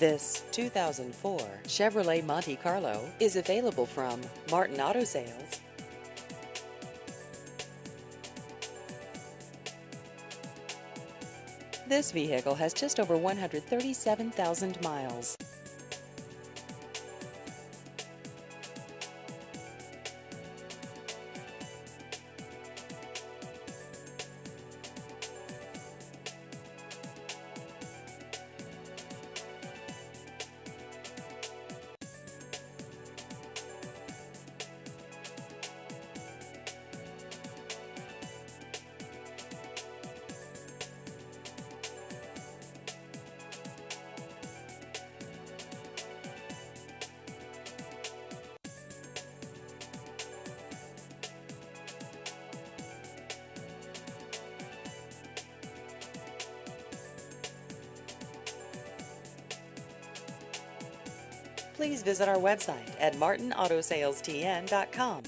This 2004 Chevrolet Monte Carlo is available from Martin Auto Sales. This vehicle has just over 137,000 miles. Please visit our website at martinautosalestn.com.